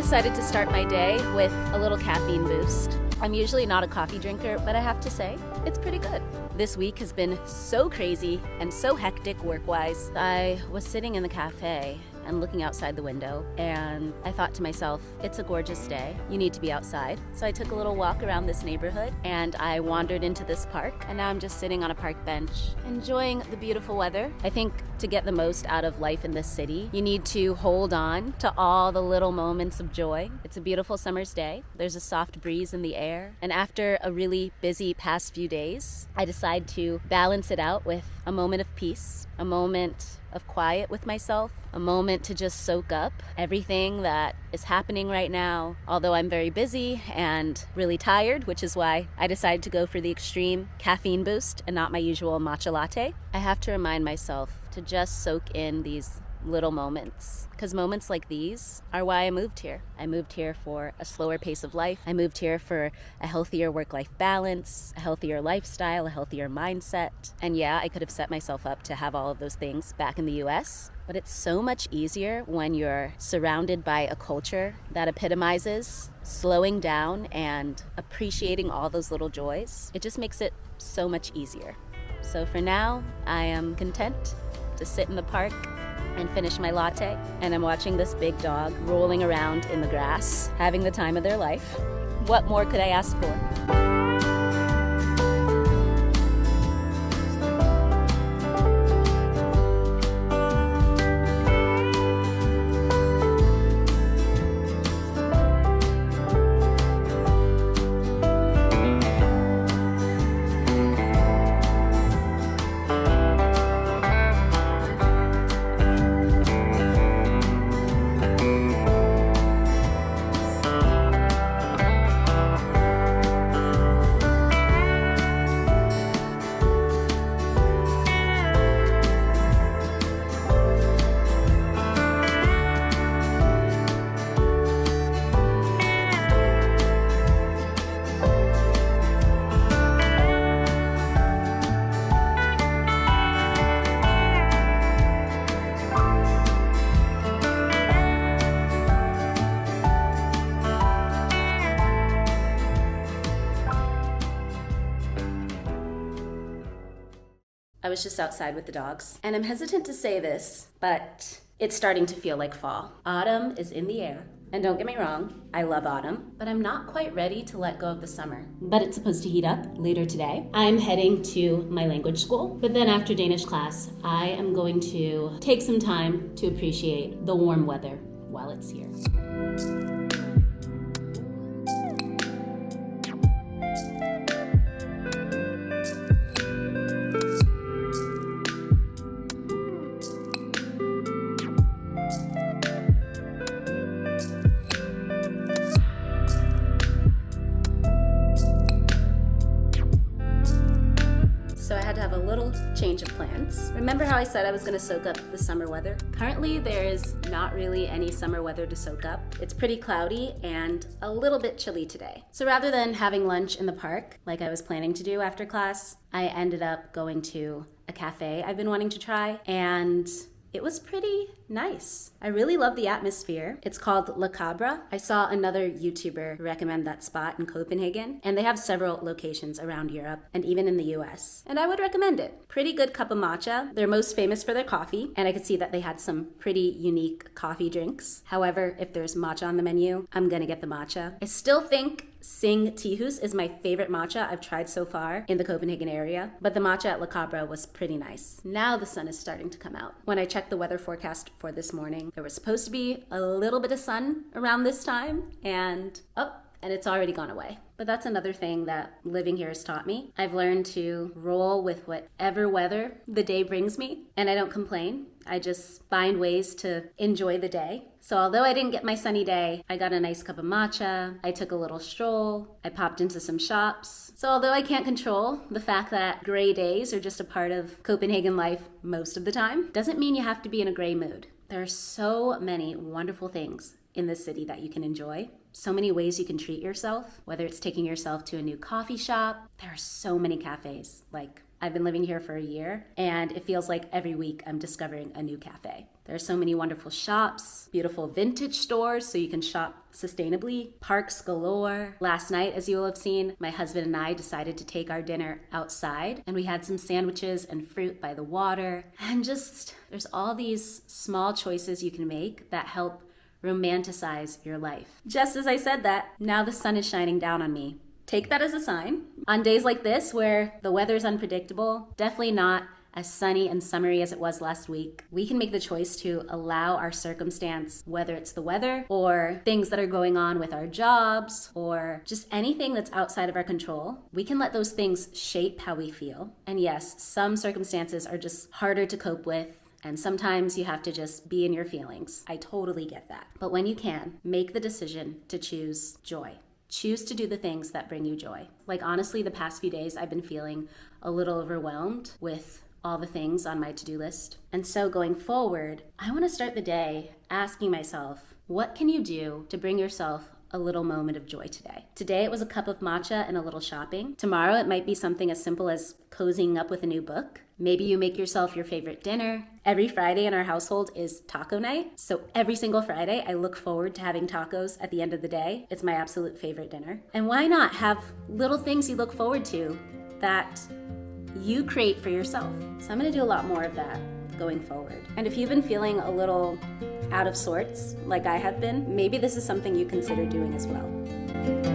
decided to start my day with a little caffeine boost. I'm usually not a coffee drinker, but I have to say, it's pretty good. This week has been so crazy and so hectic work-wise. I was sitting in the cafe and looking outside the window, and I thought to myself, it's a gorgeous day. You need to be outside. So I took a little walk around this neighborhood, and I wandered into this park, and now I'm just sitting on a park bench, enjoying the beautiful weather. I think to get the most out of life in this city, you need to hold on to all the little moments of joy. It's a beautiful summer's day. There's a soft breeze in the air, and after a really busy past few days, I decide to balance it out with a moment of peace, a moment of quiet with myself, a moment to just soak up everything that is happening right now. Although I'm very busy and really tired, which is why I decided to go for the extreme caffeine boost and not my usual matcha latte, I have to remind myself to just soak in these little moments, because moments like these are why I moved here. I moved here for a slower pace of life. I moved here for a healthier work-life balance, a healthier lifestyle, a healthier mindset. And yeah, I could have set myself up to have all of those things back in the US, but it's so much easier when you're surrounded by a culture that epitomizes slowing down and appreciating all those little joys. It just makes it so much easier. So for now, I am content to sit in the park and finish my latte, and I'm watching this big dog rolling around in the grass, having the time of their life. What more could I ask for? I was just outside with the dogs, and I'm hesitant to say this, but it's starting to feel like fall. Autumn is in the air, and don't get me wrong, I love autumn, but I'm not quite ready to let go of the summer. But it's supposed to heat up later today. I'm heading to my language school, but then after Danish class, I am going to take some time to appreciate the warm weather while it's here. So I had to have a little change of plans. Remember how I said I was going to soak up the summer weather? Currently, there is not really any summer weather to soak up. It's pretty cloudy and a little bit chilly today. So rather than having lunch in the park, like I was planning to do after class, I ended up going to a cafe I've been wanting to try, and it was pretty nice. I really love the atmosphere. It's called La Cabra. I saw another YouTuber recommend that spot in Copenhagen, and they have several locations around Europe and even in the US. And I would recommend it. Pretty good cup of matcha. They're most famous for their coffee, and I could see that they had some pretty unique coffee drinks. However, if there's matcha on the menu, I'm gonna get the matcha. I still think Sing Tihus is my favorite matcha I've tried so far in the Copenhagen area, but the matcha at La Cabra was pretty nice. Now the sun is starting to come out. When I checked the weather forecast for this morning, there was supposed to be a little bit of sun around this time, and it's already gone away. But that's another thing that living here has taught me. I've learned to roll with whatever weather the day brings me, and I don't complain. I just find ways to enjoy the day. So although I didn't get my sunny day, I got a nice cup of matcha, I took a little stroll, I popped into some shops. So although I can't control the fact that gray days are just a part of Copenhagen life most of the time, doesn't mean you have to be in a gray mood. There are so many wonderful things in this city that you can enjoy. So many ways you can treat yourself, whether it's taking yourself to a new coffee shop. There are so many cafes, like I've been living here for a year, and it feels like every week I'm discovering a new cafe. There are so many wonderful shops, beautiful vintage stores so you can shop sustainably, parks galore. Last night, as you will have seen, my husband and I decided to take our dinner outside, and we had some sandwiches and fruit by the water. And just, there's all these small choices you can make that help romanticize your life. Just as I said that, now the sun is shining down on me. Take that as a sign. On days like this where the weather's unpredictable, definitely not as sunny and summery as it was last week, we can make the choice to allow our circumstance, whether it's the weather or things that are going on with our jobs or just anything that's outside of our control, we can let those things shape how we feel. And yes, some circumstances are just harder to cope with, and sometimes you have to just be in your feelings. I totally get that. But when you can, make the decision to choose joy. Choose to do the things that bring you joy. Like honestly, the past few days I've been feeling a little overwhelmed with all the things on my to-do list. And so going forward, I want to start the day asking myself, what can you do to bring yourself a little moment of joy today? Today it was a cup of matcha and a little shopping. Tomorrow it might be something as simple as cozying up with a new book. Maybe you make yourself your favorite dinner. Every Friday in our household is taco night. So every single Friday, I look forward to having tacos at the end of the day. It's my absolute favorite dinner. And why not have little things you look forward to that you create for yourself? So I'm gonna do a lot more of that going forward. And if you've been feeling a little out of sorts, like I have been, maybe this is something you consider doing as well.